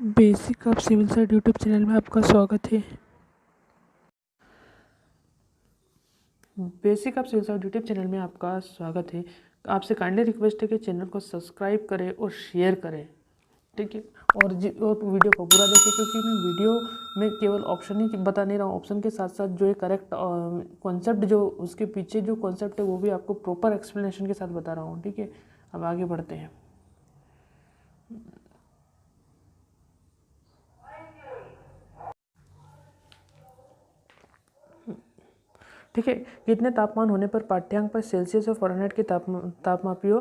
Basic of civil cert YouTube channel में आपका स्वागत है। Basic of civil cert YouTube channel में आपका स्वागत है। आपसे काइंडली रिक्वेस्ट है कि चैनल को सब्सक्राइब करें और शेयर करें, ठीक है। और वीडियो को पूरा देखें, क्योंकि मैं वीडियो में केवल ऑप्शन ही बता नहीं रहा हूँ, ऑप्शन के साथ साथ जो है करेक्ट कॉन्सेप्ट जो उसके पीछे जो कॉन्सेप्ट है वो भी आपको प्रॉपर एक्सप्लेनेशन के साथ बता रहा हूँ, ठीक है। अब आगे बढ़ते हैं। ठीक है। कितने तापमान होने पर पाठ्यांक पर सेल्सियस और फ़ारेनहाइट के तापमापियों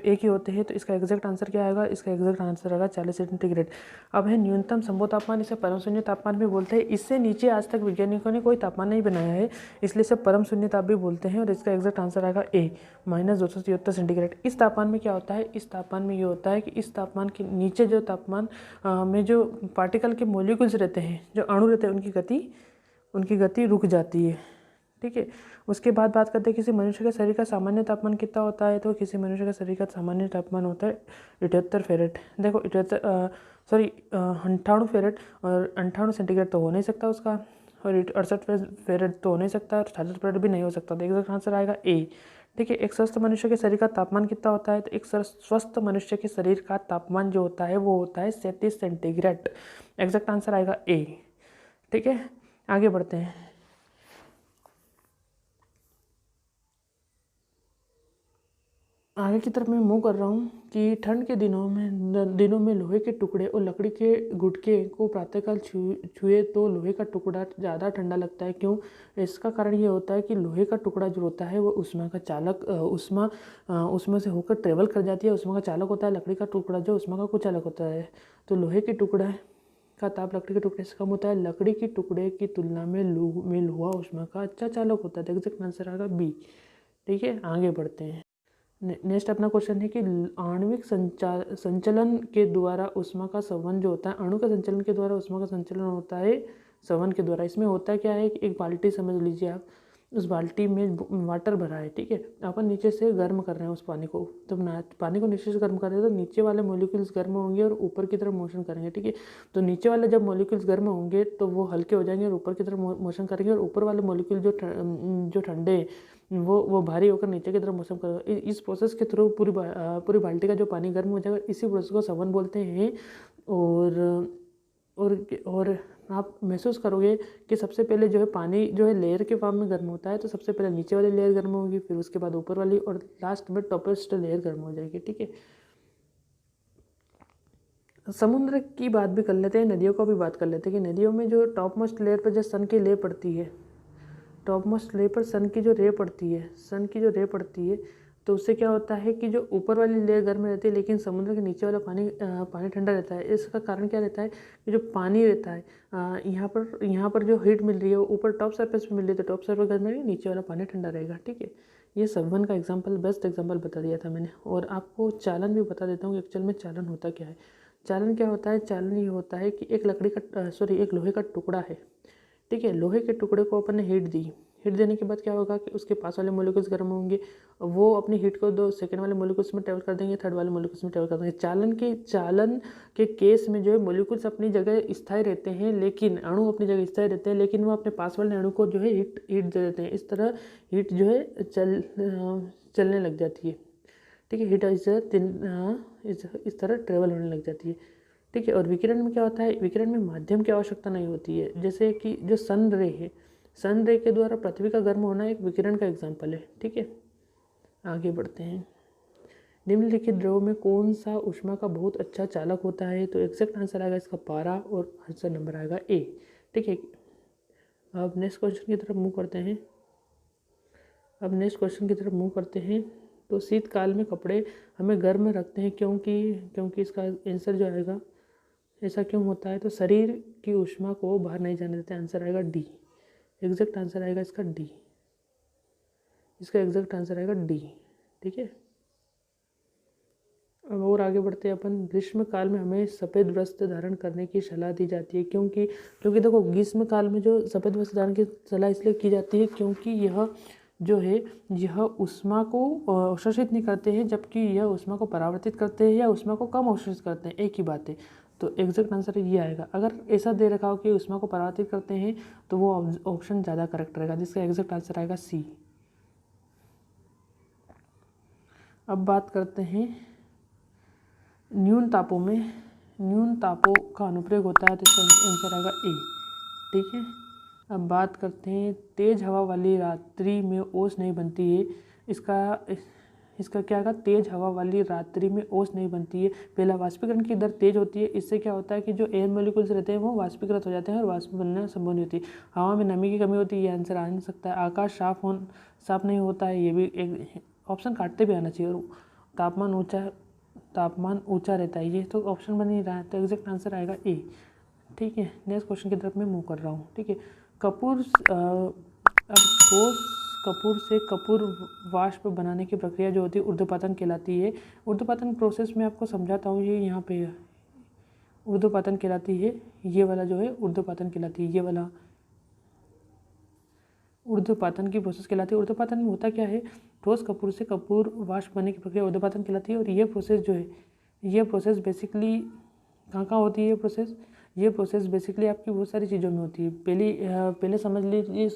एक ही होते हैं? तो इसका एग्जैक्ट आंसर क्या आएगा? इसका एग्जैक्ट आंसर आएगा 40 सेंटीग्रेड। अब है न्यूनतम संभव तापमान, इसे परम शून्य तापमान भी बोलते हैं। इससे नीचे आज तक वैज्ञानिकों ने कोई तापमान नहीं बनाया है, इसलिए इसे परम शून्य ताप भी बोलते हैं। और इसका एग्जैक्ट आंसर आएगा ए, -277 सेंटीग्रेड। इस तापमान में क्या होता है? इस तापमान में ये होता है कि इस तापमान के नीचे जो तापमान में जो पार्टिकल के मॉलिक्यूल्स रहते हैं, जो अणु रहते हैं, उनकी गति रुक जाती है, ठीक है। उसके बाद बात करते हैं किसी मनुष्य के शरीर का सामान्य तापमान कितना होता है। तो किसी मनुष्य का शरीर का सामान्य तापमान होता है 78 फेरेट। देखो 58 फेरेट, और 58 सेंटीग्रेड तो हो नहीं सकता उसका, और 68 फेरेट तो हो नहीं सकता, और 66 फेरेट भी नहीं हो सकता। तो एग्जैक्ट आंसर आएगा ए, ठीक है। एक स्वस्थ मनुष्य के शरीर का तापमान कितना होता है? तो एक स्वस्थ मनुष्य के शरीर का तापमान जो होता है वो होता है 37 सेंटीग्रेड। एग्जैक्ट आंसर आएगा ए, ठीक है। आगे बढ़ते हैं। आगे की तरफ मैं मूव कर रहा हूँ कि ठंड के दिनों में लोहे के टुकड़े और लकड़ी के गुटके को प्रातःकाल छुए तो लोहे का टुकड़ा ज़्यादा ठंडा लगता है, क्यों? इसका कारण ये होता है कि लोहे का टुकड़ा जो होता है वो उष्मा का चालक उष्मा से होकर ट्रेवल कर जाती है, उष्मा का चालक होता है। लकड़ी का टुकड़ा जो उष्मा का कुचालक होता है। तो लोहे के टुकड़ा का ताप लकड़ी के टुकड़े से कम होता है। लकड़ी के टुकड़े की तुलना में लोहा उष्मा का अच्छा चालक होता है। एग्जैक्ट आंसर आएगा बी, ठीक है। आगे बढ़ते हैं। नेक्स्ट अपना क्वेश्चन है कि आणविक संचलन के द्वारा उष्मा का संवहन जो होता है, अणु का संचलन के द्वारा उष्मा का संचलन होता है संवहन के द्वारा। इसमें होता क्या है कि एक बाल्टी समझ लीजिए आप, उस बाल्टी में वाटर भरा है, ठीक है। अपन नीचे से गर्म कर रहे हैं उस पानी को। तो पानी को नीचे से गर्म कर रहे हैं तो नीचे वाले मॉलिक्यूल्स गर्म होंगे और ऊपर की तरफ मोशन करेंगे, ठीक है। तो नीचे वाले जब मॉलिक्यूल्स गर्म होंगे तो वो हल्के हो जाएंगे और ऊपर की तरफ मोशन करेंगे, और ऊपर वाले मॉलिक्यूल जो ठंडे वो भारी होकर नीचे की तरफ मोशन करेगा। इस प्रोसेस के थ्रू पूरी बाल्टी का जो पानी गर्म हो जाएगा। इसी प्रोसेस को संवहन बोलते हैं। और आप महसूस करोगे कि सबसे पहले जो है पानी जो है लेयर के फॉर्म में गर्म होता है। तो सबसे पहले नीचे वाली लेयर गर्म होगी, फिर उसके बाद ऊपर वाली, और लास्ट में टॉपेस्ट लेयर गर्म हो जाएगी, ठीक है। समुद्र की बात भी कर लेते हैं, नदियों का भी बात कर लेते हैं कि नदियों में जो टॉप मोस्ट लेयर पर जो सन की ले पड़ती है, टॉप मोस्ट लेयर पर सन की जो रे पड़ती है, तो उससे क्या होता है कि जो ऊपर वाली लेयर गर्म रहती है, लेकिन समुद्र के नीचे वाला पानी ठंडा रहता है। इसका कारण क्या रहता है कि जो पानी रहता है, यहाँ पर जो हीट मिल रही है वो ऊपर टॉप सरफेस पे मिल रही है, तो टॉप सरफेस गर्म रहेगी, नीचे वाला पानी ठंडा रहेगा, ठीक है। ये संवहन का एग्जाम्पल, बेस्ट एग्जाम्पल बता दिया था मैंने। और आपको चालन भी बता देता हूँ कि एक्चुअल में चालन होता क्या है। चालन क्या होता है? चालन ये होता है कि एक लोहे का टुकड़ा है, ठीक है। लोहे के टुकड़े को अपन ने हीट देने के बाद क्या होगा कि उसके पास वाले मॉलिक्यूल्स गर्म होंगे, वो अपनी हीट को दो सेकंड वाले मॉलिक्यूल्स में ट्रेवल कर देंगे, थर्ड वाले मॉलिक्यूल्स में ट्रेवल कर देंगे। चालन के केस में जो है मॉलिक्यूल्स अपनी जगह स्थायी रहते हैं, लेकिन अणु अपनी जगह स्थायी रहते हैं, लेकिन वो अपने पास वाले अणु को जो है हीट दे देते हैं। इस तरह हीट जो है चलने लग जाती है, ठीक है। हीट इस तरह ट्रेवल होने लग जाती है, ठीक है। और विकिरण में क्या होता है? विकिरण में माध्यम की आवश्यकता नहीं होती है। जैसे कि जो सन रे है, सन रे के द्वारा पृथ्वी का गर्म होना एक विकिरण का एग्जाम्पल है, ठीक है। आगे बढ़ते हैं। निम्नलिखित द्रव में कौन सा ऊष्मा का बहुत अच्छा चालक होता है? तो एग्जैक्ट आंसर आएगा इसका पारा, और आंसर नंबर आएगा ए, ठीक है। अब नेक्स्ट क्वेश्चन की तरफ मूव करते हैं। तो शीतकाल में कपड़े हमें गर्म रखते हैं, क्योंकि इसका आंसर जो आएगा, ऐसा क्यों होता है? तो शरीर की ऊष्मा को बाहर नहीं जाने देते। आंसर आएगा डी, एग्जैक्ट आंसर आएगा इसका डी, इसका एग्जैक्ट आंसर आएगा डी, ठीक है। अब और आगे बढ़ते हैं अपन। ग्रीष्म काल में हमें सफ़ेद वस्त्र धारण करने की सलाह दी जाती है, क्योंकि देखो ग्रीष्म काल में जो सफ़ेद वस्त्र धारण की सलाह इसलिए की जाती है क्योंकि यह ऊष्मा को अवशोषित नहीं करते हैं, जबकि यह ऊष्मा को परावर्तित करते हैं या ऊष्मा को कम अवशोषित करते हैं, एक ही बात है। तो एग्जैक्ट आंसर ये आएगा। अगर ऐसा दे रखा हो कि ऊष्मा को परावर्तित करते हैं तो वो ऑप्शन ज़्यादा करेक्ट रहेगा, जिसका एग्जैक्ट आंसर आएगा सी। अब बात करते हैं न्यून तापों में, न्यून तापों का अनुप्रयोग होता है तो इसका आंसर आएगा ए। ठीक है, अब बात करते हैं तेज हवा वाली रात्रि में ओस नहीं बनती है। इसका क्या आएगा, तेज हवा वाली रात्रि में ओस नहीं बनती है। पहला, वाष्पीकरण की दर तेज होती है, इससे क्या होता है कि जो एयर मॉलिक्यूल्स रहते हैं वो वाष्पीकृत हो जाते हैं और वाष्प बनना संभव नहीं होती। हवा में नमी की कमी होती है, ये आंसर आ नहीं सकता है। आकाश साफ नहीं होता है, ये भी एक ऑप्शन काटते भी आना चाहिए। और तापमान ऊंचा रहता है, ये तो ऑप्शन बन नहीं रहा है, तो एग्जैक्ट आंसर आएगा ए। ठीक है, नेक्स्ट क्वेश्चन की तरफ मैं मूव कर रहा हूँ। ठीक है, अब ठोस कपूर से कपूर वाष्प बनाने की प्रक्रिया जो होती है ऊर्ध्वपातन कहलाती है। ऊर्ध्वपातन प्रोसेस में आपको समझाता हूँ, ये यहाँ पे ऊर्ध्वपातन कहलाती है। ये वाला जो है ऊर्ध्वपातन कहलाती है, ये वाला ऊर्ध्वपातन की प्रोसेस कहलाती है। ऊर्ध्वपातन में होता क्या है, ठोस कपूर से कपूर वाष्प बनने की प्रक्रिया ऊर्ध्वपातन कहलाती है। और ये प्रोसेस जो है, ये प्रोसेस बेसिकली कहाँ होती है ये प्रोसेस बेसिकली आपकी बहुत सारी चीज़ों में होती है। पहले समझ लीजिए,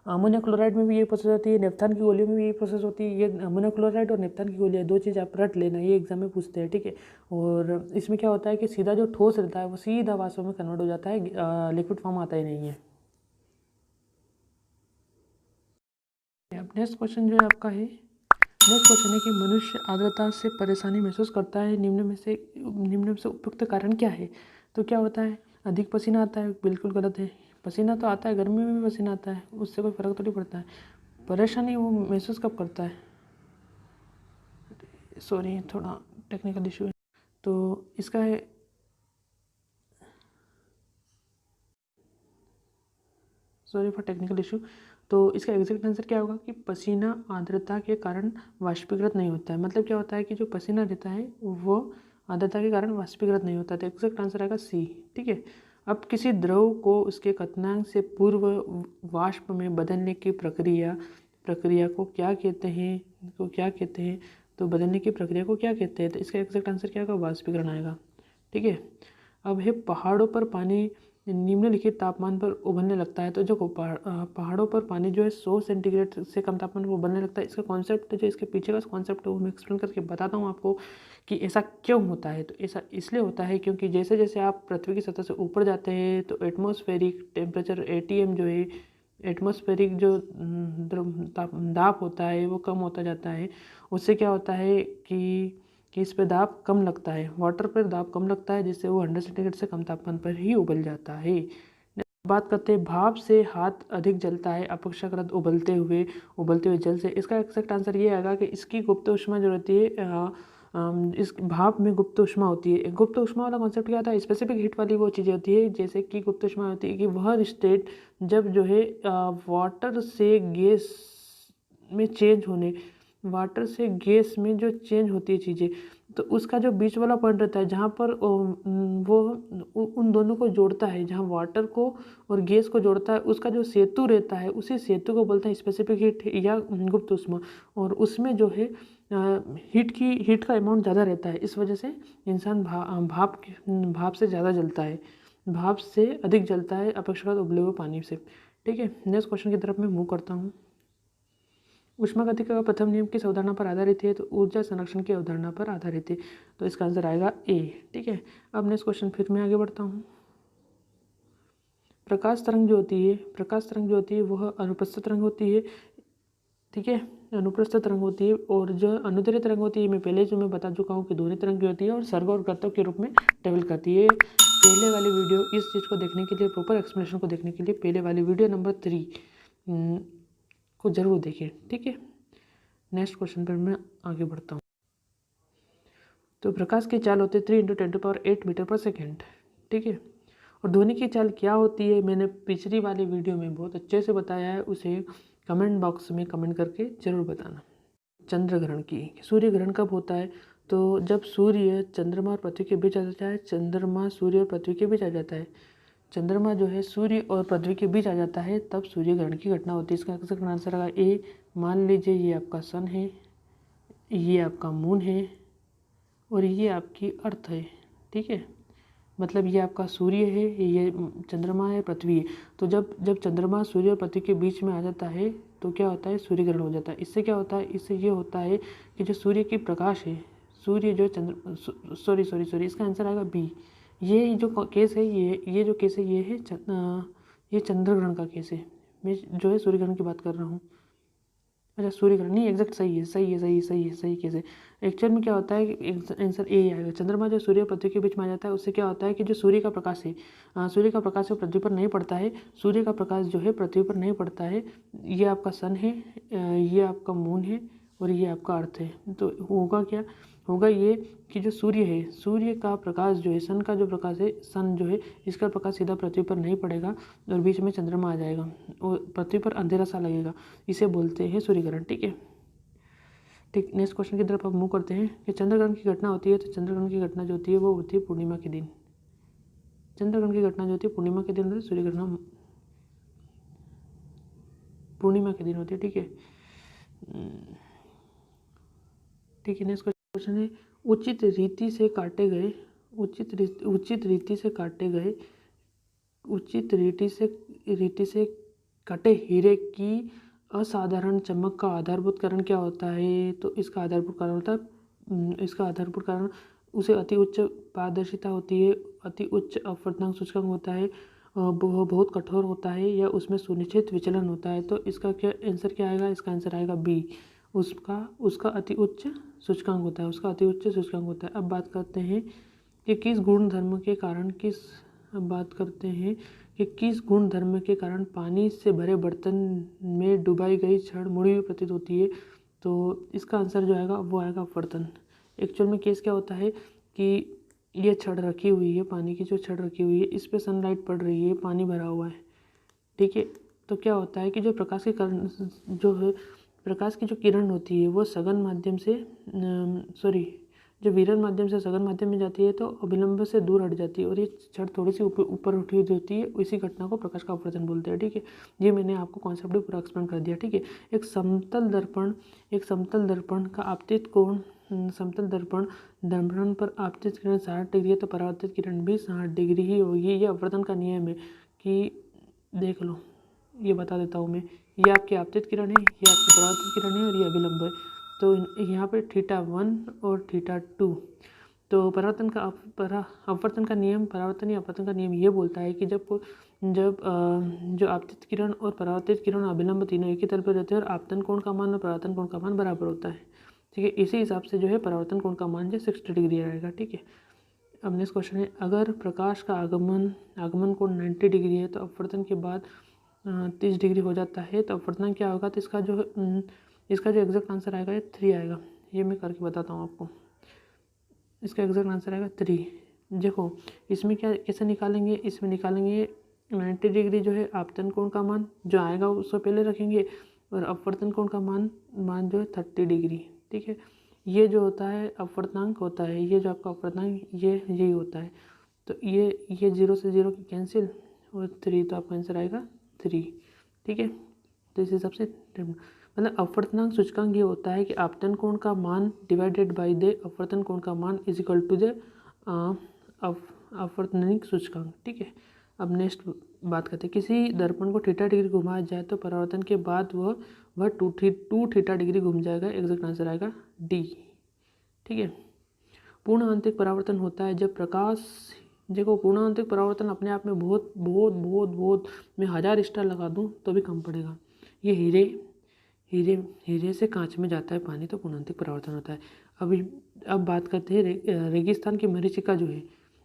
अमोनिया क्लोराइड में भी ये प्रोसेस होती है, नेफ्थान की गोलियों में भी ये प्रोसेस होती है। ये अमोनिया क्लोराइड और नेफ्थान की गोलियाँ, दो चीज़ आप रट लेना, ये एग्जाम में पूछते हैं। ठीक है, और इसमें क्या होता है कि सीधा जो ठोस रहता है वो सीधा वाष्प में कन्वर्ट हो जाता है, लिक्विड फॉर्म आता ही नहीं है। अब नेक्स्ट क्वेश्चन जो है आपका है, नेक्स्ट क्वेश्चन है कि मनुष्य आर्द्रता से परेशानी महसूस करता है, निम्न में से उपयुक्त कारण क्या है। तो क्या होता है, अधिक पसीना आता है, बिल्कुल गलत है। पसीना तो आता है, गर्मी में भी पसीना आता है, उससे कोई फर्क तो नहीं पड़ता है। परेशानी वो महसूस कब करता है, सॉरी थोड़ा टेक्निकल इशू है, तो इसका है सॉरी फॉर टेक्निकल इशू। तो इसका एग्जैक्ट आंसर क्या होगा कि पसीना आर्द्रता के कारण वाष्पीकृत नहीं होता है। मतलब क्या होता है कि जो पसीना रहता है वो आर्द्रता के कारण वाष्पीकृत नहीं होता, तो एग्जैक्ट आंसर आएगा सी। ठीक है, अब किसी द्रव को उसके क्वथनांक से पूर्व वाष्प में बदलने की प्रक्रिया को क्या कहते हैं, तो बदलने की प्रक्रिया को क्या कहते हैं, तो इसका एग्जैक्ट आंसर क्या होगा, वाष्पीकरण आएगा। ठीक है, अब है पहाड़ों पर पानी निम्नलिखित तापमान पर उबलने लगता है। तो जो पहाड़ों पर पानी जो है 100 सेंटीग्रेड से कम तापमान पर उबलने लगता है। इसका कॉन्सेप्ट जो इसके पीछे का कॉन्सेप्ट है वो मैं एक्सप्लेन करके बताता हूँ आपको कि ऐसा क्यों होता है। तो ऐसा इसलिए होता है क्योंकि जैसे जैसे आप पृथ्वी की सतह से ऊपर जाते हैं तो एटमॉस्फेरिक टेम्परेचर ATM जो है, एटमॉस्फेरिक जो दाब होता है वो कम होता जाता है। उससे क्या होता है कि इस पे दाब कम लगता है, वाटर पर दाब कम लगता है, जिससे वो 100 सेंटीग्रेड से कम तापमान पर ही उबल जाता है। बात करते हैं भाप से हाथ अधिक जलता है अपेक्षाकृत उबलते हुए जल से। इसका एक्जैक्ट आंसर ये आएगा कि इसकी गुप्त ऊष्मा जो रहती है, इस भाप में गुप्त ऊष्मा होती है। गुप्त ऊष्मा वाला कॉन्सेप्ट क्या होता है, स्पेसिफिक हीट वाली वो चीज़ें होती है। जैसे कि गुप्त ऊष्मा होती है कि वह स्टेट जब जो है वाटर से गैस में जो चेंज होती है चीज़ें, तो उसका जो बीच वाला पॉइंट रहता है जहाँ पर वो उन दोनों को जोड़ता है, जहाँ वाटर को और गैस को जोड़ता है, उसका जो सेतु रहता है उसी सेतु को बोलते हैं स्पेसिफिक हीट या गुप्त ऊष्मा। और उसमें जो है हीट का अमाउंट ज़्यादा रहता है, इस वजह से इंसान भाप से ज़्यादा जलता है, भाप से अधिक जलता है अपेक्षाकृत उबले हुए पानी से। ठीक है, नेक्स्ट क्वेश्चन की तरफ मैं मूव करता हूँ। ऊष्मागतिकी का प्रथम नियम किस अवधारणा पर आधारित है, तो ऊर्जा संरक्षण की अवधारणा पर आधारित है, तो इसका आंसर आएगा ए। ठीक है, अब नेक्स्ट क्वेश्चन फिर मैं आगे बढ़ता हूँ। प्रकाश तरंग जो होती है वह अनुप्रस्थ तरंग होती है। ठीक है, अनुप्रस्थ तरंग होती है, और जो अनुदैर्ध्य तरंग होती है मैं बता चुका हूँ कि ध्वनि तरंग की होती है और सर्ग और कर्तव्य के रूप में ट्रेवल करती है। पहले वाली वीडियो इस चीज़ को देखने के लिए, प्रॉपर एक्सप्लेनेशन को देखने के लिए पहले वाली वीडियो नंबर 3 को जरूर देखिए। ठीक है, नेक्स्ट क्वेश्चन पर मैं आगे बढ़ता हूँ। तो प्रकाश की चाल होती है 3 × 10⁸ मीटर पर सेकेंड। ठीक है, और ध्वनि की चाल क्या होती है मैंने पिछली वाली वीडियो में बहुत अच्छे से बताया है, उसे कमेंट बॉक्स में कमेंट करके ज़रूर बताना। चंद्र ग्रहण की, सूर्य ग्रहण कब होता है, तो जब सूर्य चंद्रमा और पृथ्वी के बीच आ जाता है, चंद्रमा सूर्य और पृथ्वी के बीच आ जाता है, चंद्रमा जो है सूर्य और पृथ्वी के बीच आ जाता है, तब सूर्य ग्रहण की घटना होती है। इसका एक्जैक्ट आंसर आएगा ए। मान लीजिए ये आपका सन है, ये आपका मून है और ये आपकी अर्थ है। ठीक है, मतलब ये आपका सूर्य है, ये चंद्रमा है, पृथ्वी है। तो जब जब चंद्रमा सूर्य और पृथ्वी के बीच में आ जाता है तो क्या होता है, सूर्य ग्रहण हो जाता है। इससे क्या होता है, इससे ये होता है कि जो सूर्य की प्रकाश है, सूर्य जो चंद्र सॉरी इसका आंसर आएगा बी। ये जो केस है, ये जो केस है ये है ये चंद्र ग्रहण का केस है। मैं जो है सूर्य ग्रहण की बात कर रहा हूँ। अच्छा, सूर्य ग्रहण नहीं, एग्जैक्ट सही केस है। एक्चुअल में क्या होता है कि आंसर ए आएगा। चंद्रमा जो सूर्य और पृथ्वी के बीच में आ जाता है उससे क्या होता है कि जो सूर्य का प्रकाश है, सूर्य का प्रकाश जो पृथ्वी पर नहीं पड़ता है, सूर्य का प्रकाश जो है पृथ्वी पर नहीं पड़ता है। ये आपका सन है, ये आपका मून है और ये आपका अर्थ है। तो होगा क्या, होगा ये कि जो सूर्य है, सूर्य का प्रकाश जो है, सन का जो प्रकाश है, सन जो है इसका प्रकाश सीधा पृथ्वी पर नहीं पड़ेगा और बीच में चंद्रमा आ जाएगा और पृथ्वी पर अंधेरा सा लगेगा। इसे बोलते हैं सूर्य ग्रहण। ठीक है, ठीक। नेक्स्ट क्वेश्चन की तरफ आप मूव करते हैं कि चंद्रग्रहण की घटना होती है, तो चंद्रग्रहण की घटना जो होती है वो होती है पूर्णिमा के दिन। चंद्रग्रहण की घटना जो होती है पूर्णिमा के दिन, सूर्य ग्रहण पूर्णिमा के दिन होती है। ठीक है, ठीक है। नेक्स्ट क्वेश्चन है उचित रीति से काटे गए रीति से कटे हीरे की असाधारण चमक का आधारभूत कारण क्या होता है। तो इसका आधारभूत कारण होता है, इसका आधारभूत कारण उसे अति उच्च पारदर्शिता होती है, अति उच्च अपवर्तनांक सूचकांक होता है, बहुत कठोर होता है, या उसमें सुनिश्चित विचलन होता है। तो इसका क्या आंसर क्या आएगा, इसका आंसर आएगा बी। उसका अति उच्च सूचकांक होता है, अब बात करते हैं कि किस गुण धर्म के कारण पानी से भरे बर्तन में डुबाई गई छड़ मुड़ी हुई प्रतीत होती है। तो इसका आंसर जो आएगा वो आएगा अपवर्तन। एक्चुअल में केस क्या होता है कि ये छड़ रखी हुई है, पानी की जो छड़ रखी हुई है, इस पर सनलाइट पड़ रही है, पानी भरा हुआ है। ठीक है, तो क्या होता है कि जो प्रकाश के कारण जो है, प्रकाश की जो किरण होती है वो सघन माध्यम से जो विरल माध्यम से सघन माध्यम में जाती है तो अभिलंब से दूर हट जाती है और ये छड़ थोड़ी सी ऊपर उठी हुई होती है। इसी घटना को प्रकाश का अपवर्तन बोलते हैं। ठीक है, ये मैंने आपको कॉन्सेप्ट भी पूरा एक्सप्लेन कर दिया। ठीक है, एक समतल दर्पण का आपतित कोण, समतल दर्पण पर आपतित किरण 60 डिग्री है तो परावर्तित किरण भी 60 डिग्री ही होगी। ये अपवर्तन का नियम है कि देख लो, ये बता देता हूँ मैं। ये आपकी आपतित किरण है, ये आपकी परावर्तित किरण है और ये अभिलंब है। तो यहाँ पे θ1 और θ2। तो अपवर्तन का नियम, परावर्तन या अपवर्तन का नियम ये बोलता है कि जब जो आपतित किरण और परावर्तित किरण अभिलंब तीनों एक ही तल पर रहते हैं और आपतन कोण का मान और परावर्तन कोण का मान बराबर होता है। ठीक है, इसी हिसाब से जो है परावर्तन कोण का मान जो 60 डिग्री आएगा। ठीक है, अब नेक्स्ट क्वेश्चन है अगर प्रकाश का आगमन कोण 90 डिग्री है तो अपवर्तन के बाद 30 डिग्री हो जाता है तो अपवर्तन क्या होगा। तो इसका जो एग्जैक्ट आंसर आएगा ये 3 आएगा। ये मैं करके बताता हूँ आपको। इसका एग्जैक्ट आंसर आएगा 3। देखो इसमें क्या कैसे निकालेंगे, इसमें निकालेंगे 90 डिग्री जो है आपतन कोण का मान जो आएगा उसको पहले रखेंगे और अपवर्तन कोण का मान जो है 30 डिग्री। ठीक है, ये जो होता है अपवर्तनांक होता है, ये जो आपका अपवर्तनांक यही होता है। तो ये 0 से 0 कैंसिल और 3, तो आपका आंसर आएगा 3। ठीक है, तो इस हिसाब से मतलब अपवर्तनांक सूचकांक ये होता है कि आपतन कोण का मान डिवाइडेड बाय द अपवर्तन कोण का मान इज इक्वल टू द अपवर्तनिक सूचकांक। ठीक है, अब नेक्स्ट बात करते हैं किसी दर्पण को θ डिग्री घुमाया जाए तो परावर्तन के बाद वह 2 θ डिग्री घूम जाएगा। एग्जैक्ट आंसर आएगा डी। ठीक है, पूर्ण आंतरिक परावर्तन होता है जब प्रकाश, देखो पूर्ण आंतरिक परावर्तन अपने आप में बहुत मैं 1000 स्टार लगा दूं तो भी कम पड़ेगा। ये हीरे से कांच में जाता है पानी तो पूर्ण आंतरिक परावर्तन होता है। अब बात करते हैं रेगिस्तान की मरीचिका जो है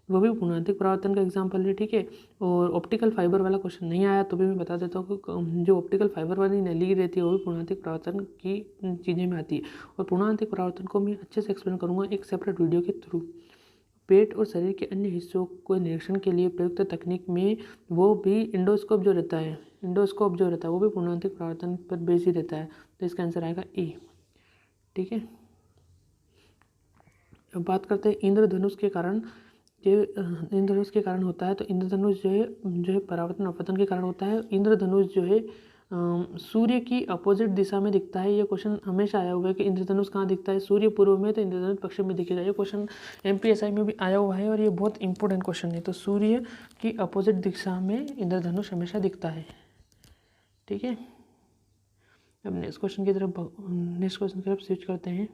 वो भी पूर्ण आंतरिक परावर्तन का एग्जाम्पल है। ठीक है, और ऑप्टिकल फाइबर वाला क्वेश्चन नहीं आया तो भी मैं बता देता हूँ कि जो ऑप्टिकल फाइबर वाली नली रहती है वो भी पूर्ण आंतरिक परावर्तन की चीज़ें में आती है। और पूर्ण आंतरिक परावर्तन को मैं अच्छे से एक्सप्लेन करूँगा एक सेपरेट वीडियो के थ्रू। पेट और शरीर के अन्य हिस्सों को निरीक्षण के लिए प्रयुक्त तकनीक में वो भी इंडोस्कोप जो रहता है वो भी पूर्ण आंतरिक परावर्तन पर बेस ही रहता है। तो इसका आंसर आएगा ए। ठीक है, अब बात करते हैं इंद्रधनुष के कारण होता है। तो इंद्रधनुष जो है परावर्तन अपवर्तन के कारण होता है। इंद्रधनुष जो है सूर्य की अपोजिट दिशा में दिखता है। ये क्वेश्चन हमेशा आया हुआ है कि इंद्रधनुष कहाँ दिखता है, सूर्य पूर्व में तो इंद्रधनुष पश्चिम में दिखेगा। ये क्वेश्चन MPSI में भी आया हुआ है और ये बहुत इंपॉर्टेंट क्वेश्चन है। तो सूर्य की अपोजिट दिशा में इंद्रधनुष हमेशा दिखता है। ठीक है, अब नेक्स्ट क्वेश्चन की तरफ स्विच करते हैं।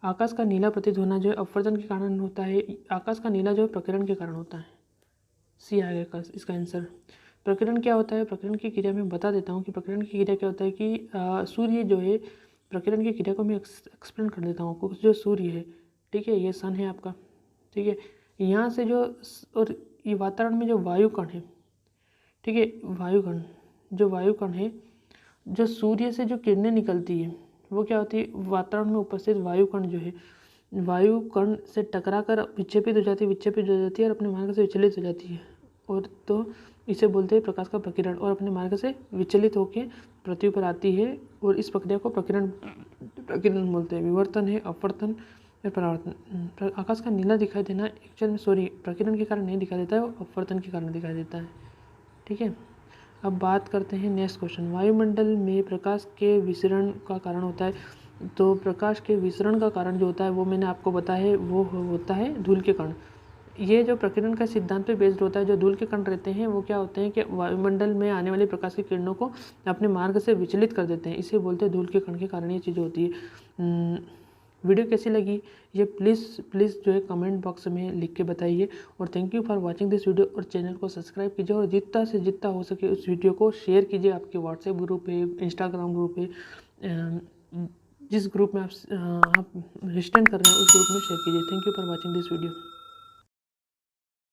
आकाश का नीला प्रतीत होना जो है अपवर्तन के कारण होता है। आकाश का नीला जो है प्रकीर्णन के कारण होता है। सी आएगा इसका आंसर। प्रकीर्णन क्या होता है, प्रकीर्णन की क्रिया मैं बता देता हूँ कि प्रकीर्णन की क्रिया क्या होता है कि सूर्य जो है, प्रकीर्णन की क्रिया को मैं एक्सप्लेन कर देता हूँ आपको। जो सूर्य है, ठीक है, ये सन है आपका, ठीक है, यहाँ से जो और ये वातावरण में जो वायुकण है, ठीक है, वायुकण है, जो सूर्य से जो किरणें निकलती है वो क्या होती है, वातावरण में उपस्थित वायुकण जो है, वायुकण से टकरा कर विक्षेपित हो जाती है और अपने मार्ग से विचलित हो जाती है। और तो इसे बोलते हैं प्रकाश का प्रकीर्णन, और अपने मार्ग से विचलित होकर पृथ्वी पर आती है और इस प्रक्रिया को प्रकीर्णन बोलते हैं। विवर्तन है, अपवर्तन या परावर्तन। आकाश का नीला दिखाई देना एक्चुअल में प्रकीर्णन के कारण नहीं दिखाई देता है, वो अपवर्तन के कारण दिखाई देता है। ठीक है, अब बात करते हैं नेक्स्ट क्वेश्चन। वायुमंडल में प्रकाश के विसरण का कारण होता है। तो प्रकाश के विसरण का कारण जो होता है वो मैंने आपको बताया है, वो होता है धूल के कण। ये जो प्रकीर्णन का सिद्धांत पे बेस्ड होता है, जो धूल के कण रहते हैं वो क्या होते हैं कि वायुमंडल में आने वाली प्रकाश की किरणों को अपने मार्ग से विचलित कर देते हैं। इसे बोलते हैं धूल के कण के कारण ये चीज़ें होती है। वीडियो कैसी लगी ये प्लीज़ जो है कमेंट बॉक्स में लिख के बताइए। और thank you for watching this video. और चैनल को सब्सक्राइब कीजिए और जितना से जितना हो सके उस वीडियो को शेयर कीजिए। आपके व्हाट्सएप ग्रुप है, इंस्टाग्राम ग्रुप है, जिस ग्रुप में आप रिस्टेंड कर रहे हैं उस ग्रुप में शेयर कीजिए। Thank you for watching this video.